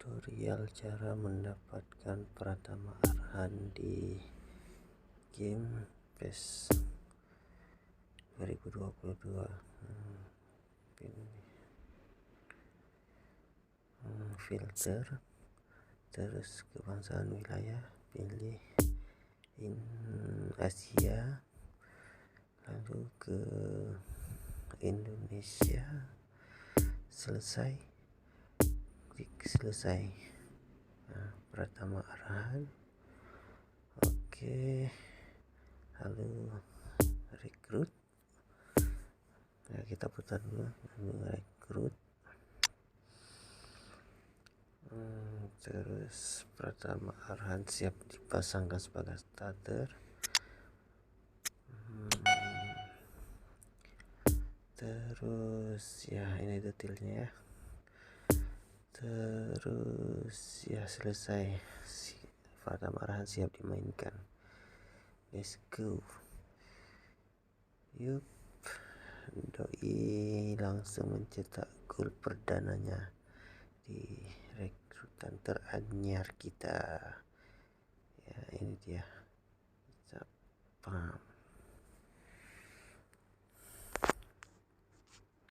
Tutorial cara mendapatkan Pratama Arhan di game PES 2022. Filter, terus kebangsaan wilayah, pilih Asia, lalu ke Indonesia, selesai, klik selesai. Pratama Arhan, oke. Lalu rekrut, kita putar dulu, lalu rekrut. Terus Pratama Arhan siap dipasangkan sebagai starter. Terus ya ini detailnya ya. Terus ya selesai, Pratama Arhan siap dimainkan. Let's go. Yup, doi langsung mencetak gol perdananya di rekrutan teranyar kita. Ya ini dia, paham.